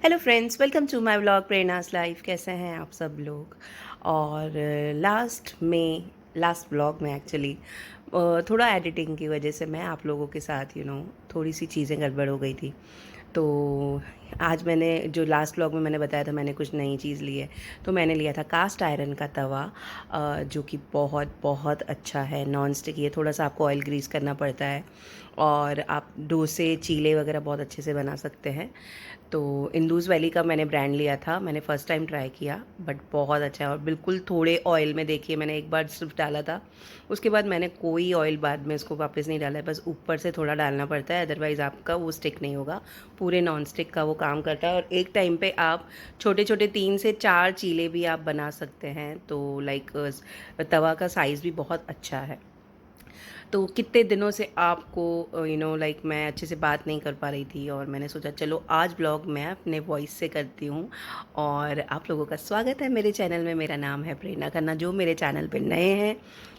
Hello friends, welcome to my vlog Prerna's life. कैसे हैं आप सब लोग। और लास्ट व्लॉग में एक्चुअली थोड़ा एडिटिंग की वजह से मैं आप लोगों के साथ थोड़ी सी चीज़ें गड़बड़ हो गई थी। तो आज मैंने जो लास्ट व्लॉग में मैंने बताया था मैंने कुछ नई चीज़ ली है। तो मैंने लिया था कास्ट आयरन का तवा, जो कि बहुत बहुत अच्छा है, नॉन स्टिक। ये थोड़ा सा आपको ऑयल ग्रीस करना पड़ता है और आप डोसे चीले वगैरह बहुत अच्छे से बना सकते हैं। तो इंदूज़ वैली का मैंने ब्रांड लिया था, मैंने फ़र्स्ट टाइम ट्राई किया, बट बहुत अच्छा है। और बिल्कुल थोड़े ऑयल में, देखिए मैंने एक बार सिर्फ डाला था, उसके बाद मैंने कोई ऑयल बाद में इसको वापस नहीं डाला है। बस ऊपर से थोड़ा डालना पड़ता है, अदरवाइज़ आपका वो स्टिक नहीं होगा। पूरे नॉन स्टिक का वो काम करता है और एक टाइम पे आप छोटे छोटे 3 से 4 चीले भी आप बना सकते हैं। तो लाइक तवा का साइज़ भी बहुत अच्छा है। तो कितने दिनों से आपको लाइक मैं अच्छे से बात नहीं कर पा रही थी और मैंने सोचा चलो आज ब्लॉग मैं अपने वॉइस से करती हूँ। और आप लोगों का स्वागत है मेरे चैनल में। मेरा नाम है प्रेरणा खन्ना। जो मेरे चैनल पे नए हैं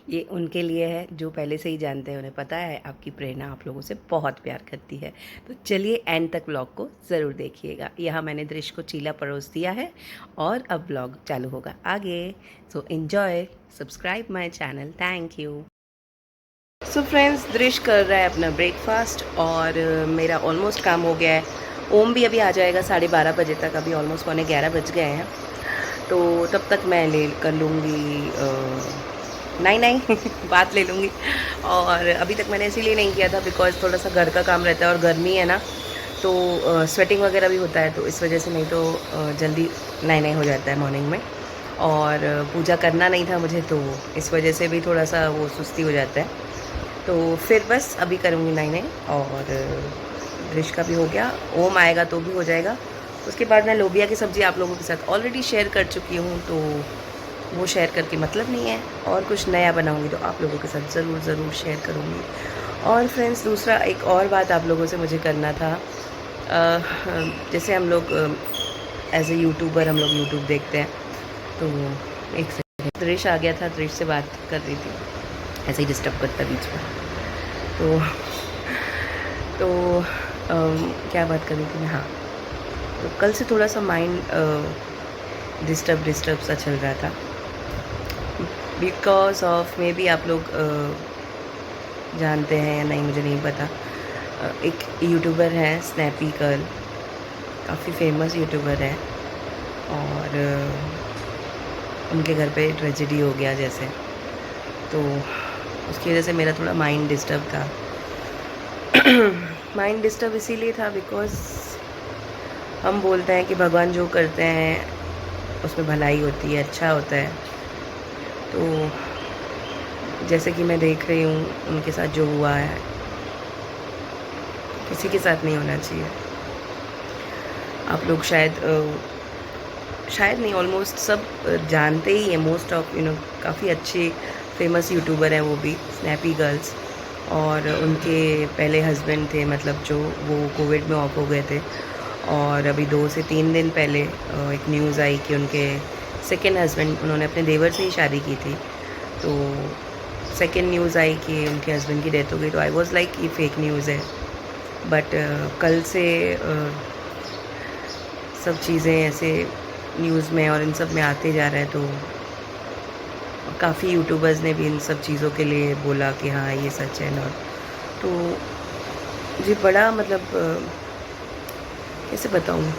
ये उनके लिए है, जो पहले से ही जानते हैं उन्हें पता है आपकी प्रेरणा आप लोगों से बहुत प्यार करती है। तो चलिए एंड तक ब्लॉग को ज़रूर देखिएगा। यहाँ मैंने दृश्य को चीला परोस दिया है और अब ब्लॉग चालू होगा आगे। सो enjoy, subscribe my channel. Thank you. So friends, दृश्य कर रहा है अपना ब्रेकफास्ट और मेरा ऑलमोस्ट काम हो गया है। ओम भी अभी आ जाएगा 12:30 बजे तक, अभी ऑलमोस्ट 11:15 बज गए हैं। तो तब तक मैं ले कर लूँगी नहीं नहीं बात ले लूँगी। और अभी तक मैंने इसीलिए नहीं किया था बिकॉज थोड़ा सा घर का काम रहता है और गर्मी है ना, तो स्वेटिंग वगैरह भी होता है, तो इस वजह से। नहीं तो जल्दी नहीं हो जाता है मॉर्निंग में। और पूजा करना नहीं था मुझे, तो इस वजह से भी थोड़ा सा वो सुस्ती हो जाता है। तो फिर बस अभी करूँगी नहीं। और डिश का भी हो गया, ओम आएगा तो भी हो जाएगा। उसके बाद मैं लोबिया की सब्ज़ी आप लोगों के साथ ऑलरेडी शेयर कर चुकी हूँ, तो वो शेयर करके मतलब नहीं है। और कुछ नया बनाऊँगी तो आप लोगों के साथ ज़रूर शेयर करूँगी। और फ्रेंड्स, दूसरा एक और बात आप लोगों से मुझे करना था। जैसे हम लोग एज ए यूट्यूबर हम लोग यूट्यूब देखते हैं, तो एक सेकंड, दृश्य आ गया था, दृश्य से बात कर रही थी, ऐसे ही डिस्टर्ब करता बीच में। तो क्या बात कर रही थी मैं, हाँ। तो कल से थोड़ा सा माइंड डिस्टर्ब सा चल रहा था बिकॉज ऑफ मे बी आप लोग जानते हैं या नहीं मुझे नहीं पता। एक यूट्यूबर है स्नैपी गर्ल, काफ़ी फेमस यूट्यूबर है, और उनके घर पे ट्रेजेडी हो गया जैसे, तो उसकी वजह से मेरा थोड़ा माइंड डिस्टर्ब था। माइंड डिस्टर्ब इसीलिए था बिकॉज हम बोलते हैं कि भगवान जो करते हैं उसमें भलाई होती है, अच्छा होता है। तो जैसे कि मैं देख रही हूँ उनके साथ जो हुआ है, किसी के साथ नहीं होना चाहिए। आप लोग शायद नहीं, ऑलमोस्ट सब जानते ही हैं, मोस्ट ऑफ काफ़ी अच्छे फेमस यूट्यूबर हैं वो भी, स्नैपी गर्ल्स। और उनके पहले हस्बैंड थे, मतलब जो वो कोविड में ऑफ हो गए थे। और अभी 2 से 3 दिन पहले एक न्यूज़ आई कि उनके सेकेंड हस्बैंड, उन्होंने अपने देवर से ही शादी की थी, तो सेकेंड न्यूज़ आई कि उनके हस्बैंड की डेथ हो गई। तो आई वॉज़ लाइक ये फेक न्यूज़ है, बट कल से सब चीज़ें ऐसे न्यूज़ में और इन सब में आते जा रहा है। तो काफ़ी यूट्यूबर्स ने भी इन सब चीज़ों के लिए बोला कि हाँ ये सच है ना। तो जी बड़ा मतलब कैसे बताऊँ,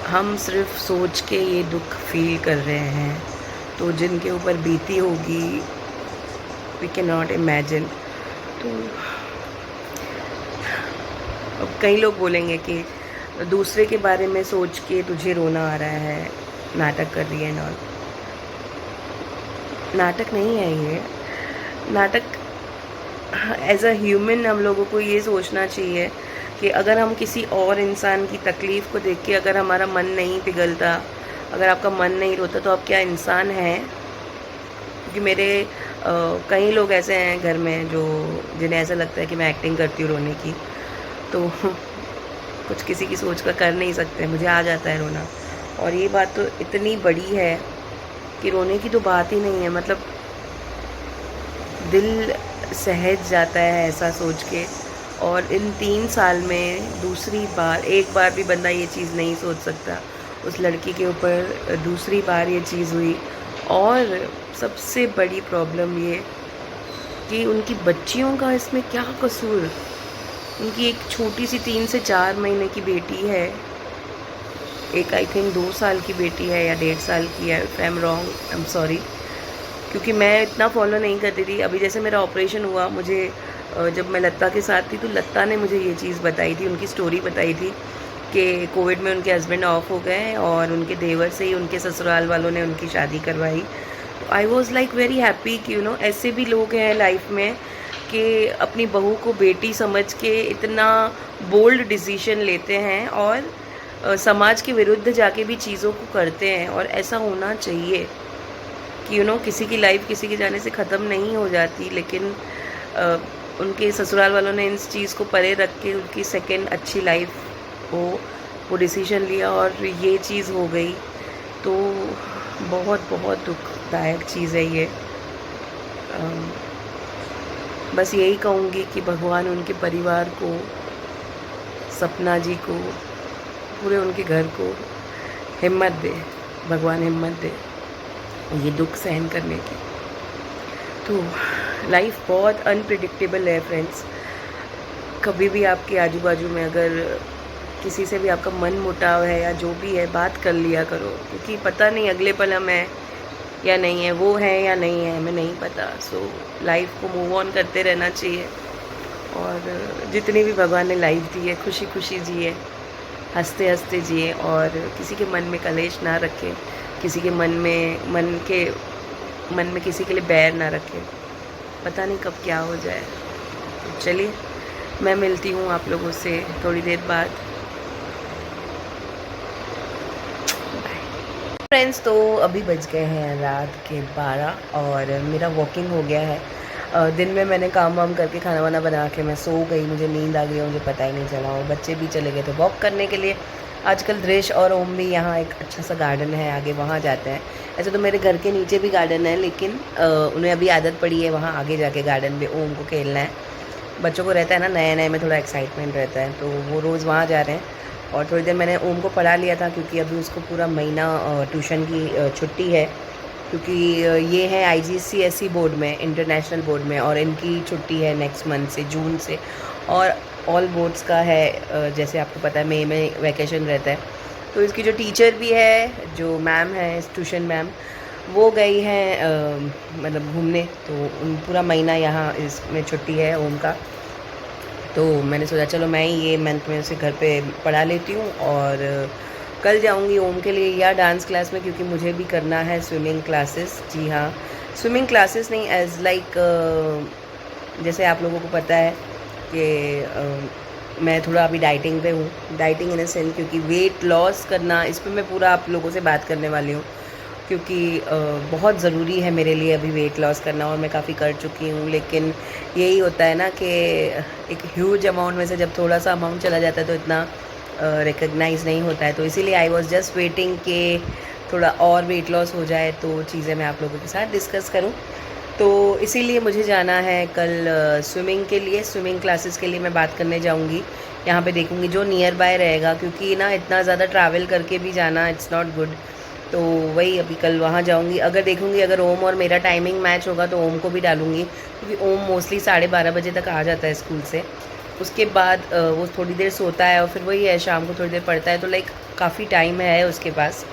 हम सिर्फ सोच के ये दुख फील कर रहे हैं, तो जिनके ऊपर बीती होगी वी कैन नॉट इमेजिन। तो अब कई लोग बोलेंगे कि दूसरे के बारे में सोच के तुझे रोना आ रहा है, नाटक कर रही है ना। नाटक नहीं है ये, नाटक एज अ ह्यूमन हम लोगों को ये सोचना चाहिए कि अगर हम किसी और इंसान की तकलीफ़ को देख के अगर हमारा मन नहीं पिघलता, अगर आपका मन नहीं रोता, तो आप क्या इंसान हैं। क्योंकि मेरे कई लोग ऐसे हैं घर में जो जिन्हें ऐसा लगता है कि मैं एक्टिंग करती हूँ रोने की, तो कुछ किसी की सोच का कर नहीं सकते, मुझे आ जाता है रोना। और ये बात तो इतनी बड़ी है कि रोने की तो बात ही नहीं है, मतलब दिल सहज जाता है ऐसा सोच के। और इन 3 साल में दूसरी बार, एक बार भी बंदा ये चीज़ नहीं सोच सकता, उस लड़की के ऊपर दूसरी बार ये चीज़ हुई। और सबसे बड़ी प्रॉब्लम ये कि उनकी बच्चियों का इसमें क्या कसूर। उनकी एक छोटी सी 3 से 4 महीने की बेटी है, एक आई थिंक 2 साल की बेटी है या 1.5 साल की है। If I am wrong, I am sorry, क्योंकि मैं इतना फॉलो नहीं करती थी। अभी जैसे मेरा ऑपरेशन हुआ, मुझे जब मैं लत्ता के साथ थी तो लत्ता ने मुझे ये चीज़ बताई थी, उनकी स्टोरी बताई थी कि कोविड में उनके हस्बैंड ऑफ हो गए और उनके देवर से ही उनके ससुराल वालों ने उनकी शादी करवाई। तो I was like very happy कि ऐसे भी लोग हैं लाइफ में कि अपनी बहू को बेटी समझ के इतना बोल्ड डिसीजन लेते हैं और समाज के विरुद्ध जाके भी चीज़ों को करते हैं। और ऐसा होना चाहिए कि किसी की लाइफ किसी के जाने से ख़त्म नहीं हो जाती, लेकिन उनके ससुराल वालों ने इस चीज़ को परे रख के उनकी सेकंड अच्छी लाइफ को वो डिसीजन लिया और ये चीज़ हो गई। तो बहुत बहुत दुखदायक चीज़ है ये। बस यही कहूँगी कि भगवान उनके परिवार को, सपना जी को, पूरे उनके घर को हिम्मत दे, भगवान हिम्मत दे ये दुख सहन करने की। तो लाइफ बहुत अनप्रिडिक्टेबल है फ्रेंड्स। कभी भी आपके आजू बाजू में अगर किसी से भी आपका मन मुटाव है या जो भी है, बात कर लिया करो, क्योंकि पता नहीं अगले पल हम हैं या नहीं है, वो है या नहीं है, हमें नहीं पता। सो लाइफ को मूव ऑन करते रहना चाहिए और जितनी भी भगवान ने लाइफ दी है खुशी खुशी जिए, हंसते हंसते जिए और किसी के मन में कलेश ना रखें, किसी के मन में किसी के लिए बैर ना रखें। पता नहीं कब क्या हो जाए। तो चलिए, मैं मिलती हूँ आप लोगों से थोड़ी देर बाद। फ्रेंड्स, तो अभी बज गए हैं रात के 12 और मेरा वॉकिंग हो गया है। दिन में मैंने काम वाम करके खाना वाना बना के मैं सो गई, मुझे नींद आ गई और मुझे पता ही नहीं चला। और बच्चे भी चले गए थे वॉक करने के लिए। आजकल दृश और ओम भी यहाँ एक अच्छा सा गार्डन है आगे, वहाँ जाते हैं। ऐसे तो मेरे घर के नीचे भी गार्डन है, लेकिन उन्हें अभी आदत पड़ी है वहाँ आगे जाके गार्डन में ओम को खेलना है। बच्चों को रहता है ना, नए नए में थोड़ा एक्साइटमेंट रहता है, तो वो रोज़ वहाँ जा रहे हैं। और थोड़ी देर मैंने ओम को पढ़ा लिया था, क्योंकि अभी उसको पूरा महीना ट्यूशन की छुट्टी है, क्योंकि ये है IGCSE बोर्ड में, इंटरनेशनल बोर्ड में, और इनकी छुट्टी है नेक्स्ट मंथ से, जून से। और ऑल बोर्ड्स का है, जैसे आपको पता है मई में वैकेशन रहता है। तो इसकी जो टीचर भी है, जो मैम है ट्यूशन मैम, वो गई हैं मतलब घूमने, तो उन पूरा महीना यहाँ इसमें छुट्टी है ओम का। तो मैंने सोचा चलो मैं ये मंथ में उसे घर पे पढ़ा लेती हूँ और कल जाऊँगी ओम के लिए या डांस क्लास में, क्योंकि मुझे भी करना है स्विमिंग क्लासेस। जी हाँ, स्विमिंग क्लासेस नहीं, एज लाइक जैसे आप लोगों को पता है कि मैं थोड़ा अभी डाइटिंग पे हूँ। डाइटिंग इन अ सेंस, क्योंकि वेट लॉस करना, इस पर मैं पूरा आप लोगों से बात करने वाली हूँ, क्योंकि बहुत ज़रूरी है मेरे लिए अभी वेट लॉस करना, और मैं काफ़ी कर चुकी हूँ। लेकिन यही होता है ना कि एक ह्यूज अमाउंट में से जब थोड़ा सा अमाउंट चला जाता है तो इतना रिकग्नाइज़ नहीं होता है। तो इसीलिए आई वॉज जस्ट वेटिंग कि थोड़ा और वेट लॉस हो जाए तो चीज़ें मैं आप लोगों के साथ डिस्कस करूँ। तो इसीलिए मुझे जाना है कल स्विमिंग के लिए, स्विमिंग क्लासेस के लिए मैं बात करने जाऊँगी। यहाँ पे देखूँगी जो नियर बाय रहेगा, क्योंकि ना इतना ज़्यादा ट्रैवल करके भी जाना इट्स नॉट गुड। तो वही अभी कल वहाँ जाऊँगी। अगर देखूँगी अगर ओम और मेरा टाइमिंग मैच होगा तो ओम को भी डालूँगी, क्योंकि ओम मोस्टली 12:30 बजे तक आ जाता है स्कूल से। उसके बाद वो थोड़ी देर सोता है और फिर वही है, शाम को थोड़ी देर पढ़ता है, तो लाइक काफ़ी टाइम है उसके पास।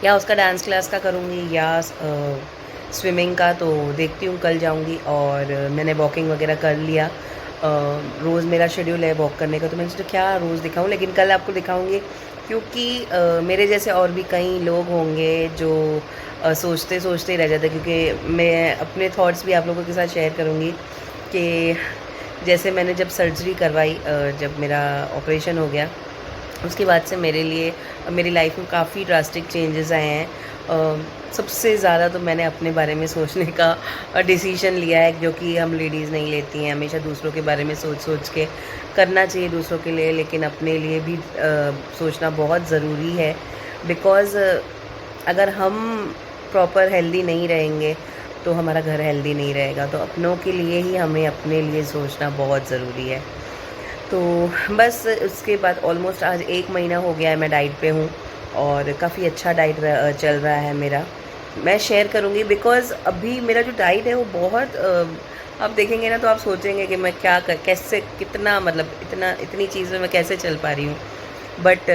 या उसका डांस क्लास का करूँगी या स्विमिंग का, तो देखती हूँ कल जाऊँगी। और मैंने वॉकिंग वगैरह कर लिया, रोज़ मेरा शेड्यूल है वॉक करने का, तो मैंने सोचा क्या रोज़ दिखाऊँ, लेकिन कल आपको दिखाऊँगी, क्योंकि मेरे जैसे और भी कई लोग होंगे जो सोचते सोचते रह जाते। क्योंकि मैं अपने थॉट्स भी आप लोगों के साथ शेयर करूँगी कि जैसे मैंने जब सर्जरी करवाई, जब मेरा ऑपरेशन हो गया, उसके बाद से मेरे लिए मेरी लाइफ में काफ़ी ड्रास्टिक चेंजेस आए हैं। सबसे ज़्यादा तो मैंने अपने बारे में सोचने का डिसीजन लिया है, जो कि हम लेडीज़ नहीं लेती हैं। हमेशा दूसरों के बारे में सोच सोच के करना चाहिए दूसरों के लिए, लेकिन अपने लिए भी सोचना बहुत ज़रूरी है। बिकॉज़ अगर हम प्रॉपर हेल्दी नहीं रहेंगे तो हमारा घर हेल्दी नहीं रहेगा। तो अपनों के लिए ही हमें अपने लिए सोचना बहुत ज़रूरी है। तो बस उसके बाद ऑलमोस्ट आज 1 महीना हो गया है मैं डाइट पे हूँ और काफ़ी अच्छा डाइट चल रहा है मेरा। मैं शेयर करूँगी बिकॉज़ अभी मेरा जो डाइट है वो बहुत आप देखेंगे ना तो आप सोचेंगे कि मैं कैसे कितना मतलब इतनी चीज़ें मैं कैसे चल पा रही हूँ। बट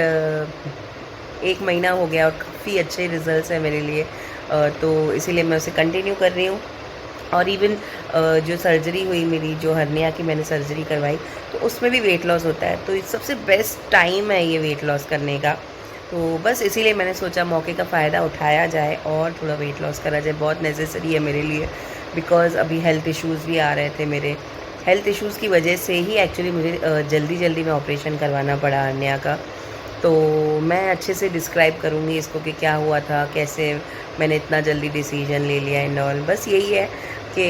1 महीना हो गया और काफ़ी अच्छे रिज़ल्ट्स हैं मेरे लिए, तो इसीलिए मैं उसे कंटिन्यू कर रही हूँ। और इवन जो सर्जरी हुई मेरी, जो हर्निया की मैंने सर्जरी करवाई, तो उसमें भी वेट लॉस होता है, तो सबसे बेस्ट टाइम है ये वेट लॉस करने का। तो बस इसीलिए मैंने सोचा मौके का फ़ायदा उठाया जाए और थोड़ा वेट लॉस करा जाए, बहुत नेसेसरी है मेरे लिए। बिकॉज़ अभी हेल्थ इश्यूज़ भी आ रहे थे मेरे। हेल्थ इश्यूज़ की वजह से ही एक्चुअली मुझे जल्दी में ऑपरेशन करवाना पड़ा हर्निया का। तो मैं अच्छे से डिस्क्राइब करूँगी इसको कि क्या हुआ था, कैसे मैंने इतना जल्दी डिसीजन ले लिया एंड ऑल। बस यही है कि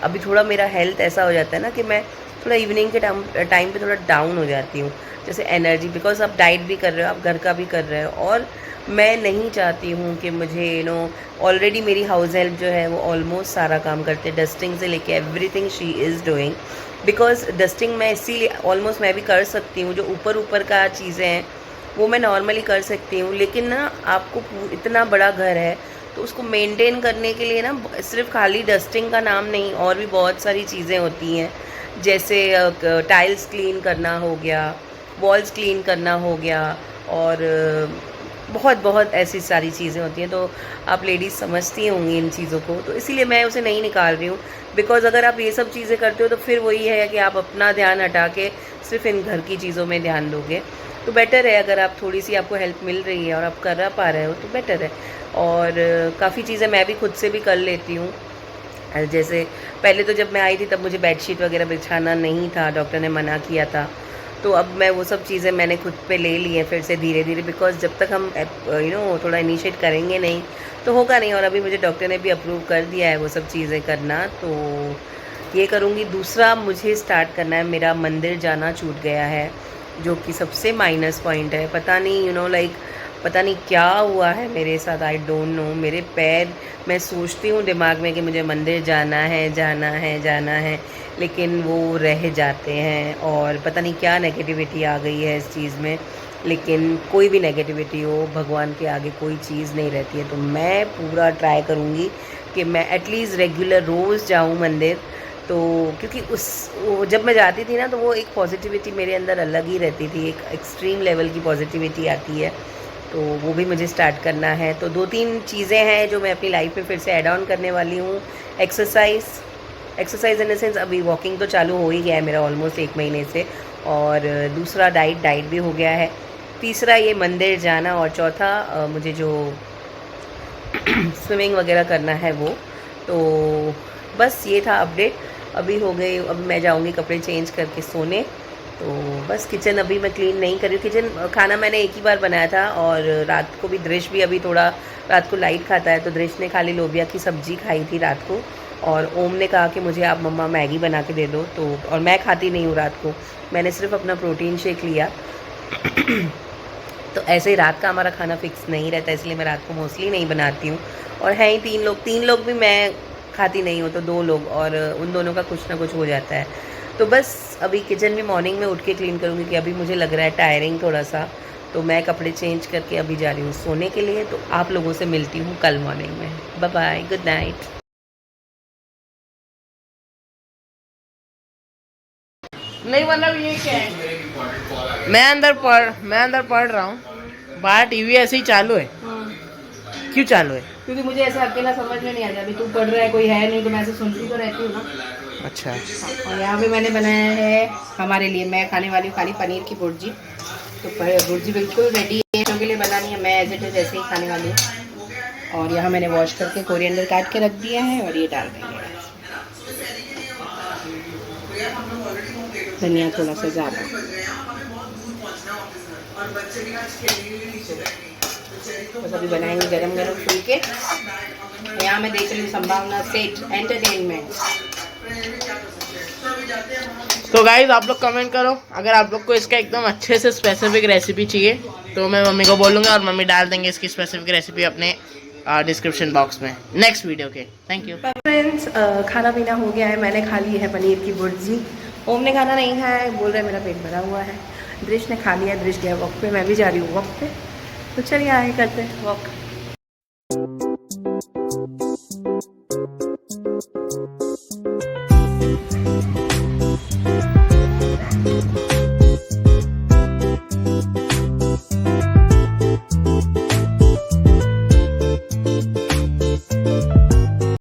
अभी थोड़ा मेरा हेल्थ ऐसा हो जाता है ना कि मैं थोड़ा इवनिंग के टाइम पे थोड़ा डाउन हो जाती हूँ, जैसे एनर्जी, बिकॉज़ आप डाइट भी कर रहे हो, आप घर का भी कर रहे हो और मैं नहीं चाहती हूँ कि मुझे ऑलरेडी मेरी हाउस हेल्प जो है वो ऑलमोस्ट सारा काम करते हैं, डस्टिंग से लेके everything she is doing. Because dusting मैं इसीलिए ऑलमोस्ट मैं भी कर सकती हूँ, जो ऊपर का चीज़ें हैं वो मैं नॉर्मली कर सकती हूँ, लेकिन ना आपको इतना बड़ा घर है तो उसको मेंटेन करने के लिए ना सिर्फ खाली डस्टिंग का नाम नहीं, और भी बहुत सारी चीज़ें होती हैं, जैसे टाइल्स क्लीन करना हो गया, वॉल्स क्लीन करना हो गया और बहुत बहुत ऐसी सारी चीज़ें होती हैं। तो आप लेडीज़ समझती होंगी इन चीज़ों को, तो इसीलिए मैं उसे नहीं निकाल रही हूँ। बिकॉज़ अगर आप ये सब चीज़ें करते हो तो फिर वही है कि आप अपना ध्यान हटा के सिर्फ इन घर की चीज़ों में ध्यान दोगे, तो बेटर है अगर आप थोड़ी सी आपको हेल्प मिल रही है और आप कर पा रहे हो तो बेटर है। और काफ़ी चीज़ें मैं भी खुद से भी कर लेती हूँ। जैसे पहले तो जब मैं आई थी तब मुझे बेडशीट वगैरह बिछाना नहीं था, डॉक्टर ने मना किया था, तो अब मैं वो सब चीज़ें मैंने खुद पे ले ली हैं फिर से धीरे-धीरे, बिकॉज़ जब तक हम थोड़ा इनिशिएट करेंगे नहीं तो होगा नहीं। और अभी मुझे डॉक्टर ने भी अप्रूव कर दिया है वो सब चीज़ें करना, तो ये करूँगी। दूसरा मुझे स्टार्ट करना है, मेरा मंदिर जाना छूट गया है, जो कि सबसे माइनस पॉइंट है। पता नहीं लाइक पता नहीं क्या हुआ है मेरे साथ, आई डोंट नो। मेरे पैर, मैं सोचती हूँ दिमाग में कि मुझे मंदिर जाना है, लेकिन वो रह जाते हैं और पता नहीं क्या नेगेटिविटी आ गई है इस चीज़ में। लेकिन कोई भी नेगेटिविटी हो, भगवान के आगे कोई चीज़ नहीं रहती है। तो मैं पूरा ट्राई करूँगी कि मैं एटलीस्ट रेगुलर रोज़ जाऊँ मंदिर। तो क्योंकि जब मैं जाती थी ना तो वो एक पॉजिटिविटी मेरे अंदर अलग ही रहती थी, एक एक्सट्रीम लेवल की पॉजिटिविटी आती है, तो वो भी मुझे स्टार्ट करना है। तो 2-3 चीज़ें हैं जो मैं अपनी लाइफ में फिर से ऐड ऑन करने वाली हूँ। एक्सरसाइज इन द सेंस, अभी वॉकिंग तो चालू हो ही गया है मेरा ऑलमोस्ट 1 महीने से, और दूसरा डाइट भी हो गया है, तीसरा ये मंदिर जाना, और चौथा मुझे जो स्विमिंग वगैरह करना है वो। तो बस ये था अपडेट। अभी हो गई, अभी मैं जाऊँगी कपड़े चेंज करके सोने। तो बस किचन अभी मैं क्लीन नहीं कर रही हूँ। किचन खाना मैंने एक ही बार बनाया था, और रात को भी दृश भी अभी थोड़ा रात को लाइट खाता है, तो दृश ने खाली लोबिया की सब्ज़ी खाई थी रात को, और ओम ने कहा कि मुझे आप मम्मा मैगी बना के दे दो, तो और मैं खाती नहीं हूँ रात को, मैंने सिर्फ अपना प्रोटीन शेक लिया। तो ऐसे ही रात का हमारा खाना फिक्स नहीं रहता, इसलिए मैं रात को मोस्टली नहीं बनाती हूँ। और हैं ही 3 लोग भी मैं खाती नहीं हूँ, तो 2 लोग, और उन दोनों का कुछ ना कुछ हो जाता है। तो बस अभी किचन भी मॉर्निंग में उठ के क्लीन करूँगी, कि अभी मुझे लग रहा है टायरिंग थोड़ा सा, तो मैं कपड़े चेंज करके अभी जा रही हूँ सोने के लिए। तो आप लोगों से मिलती हूँ कल मॉर्निंग में। Bye bye, good night. नहीं मतलब ये क्या है, मैं अंदर पढ़ रहा हूँ, बाहर टीवी ऐसे ही चालू है। क्यों चालू है? क्योंकि मुझे ऐसे अकेला समझ में नहीं आता, अभी तू पढ़ रहा है, कोई है नहीं, तो मैं ऐसे सुनती तो रहती हूँ ना। अच्छा। और यहाँ पे मैंने बनाया है हमारे लिए, मैं खाने वाली हूँ खाली पनीर की भुर्जी। तो भुर्जी बिल्कुल रेडी है, बच्चों के लिए बनानी है, मैं एज इट इज़ ऐसे ही खाने वाली हूँ। और यहाँ मैंने वॉश करके कोरिएंडर काट के रख दिया है, और ये डाल देंगे धनिया थोड़ा सा ज़्यादा। बस अभी बनाएंगे गरम गरम फुलके। यहाँ मैं देख रही हूँ संभावना सेठ एंटरटेनमेंट। तो गाइज आप लोग कमेंट करो, अगर आप लोग को इसका एकदम अच्छे से स्पेसिफिक रेसिपी चाहिए तो मैं मम्मी को बोलूँगा, और मम्मी डाल देंगे इसकी स्पेसिफिक रेसिपी अपने डिस्क्रिप्शन बॉक्स में नेक्स्ट वीडियो के। थैंक यू फ्रेंड्स, खाना पीना हो गया है, मैंने खा ली है पनीर की भुर्जी, ओम ने खाना नहीं खाया है, बोल रहा है मेरा पेट भरा हुआ है। दृश ने खा लिया, दृश गया वॉक पे, मैं भी जा रही हूँ वॉक पे। तो चलिए आगे करते हैं वॉक।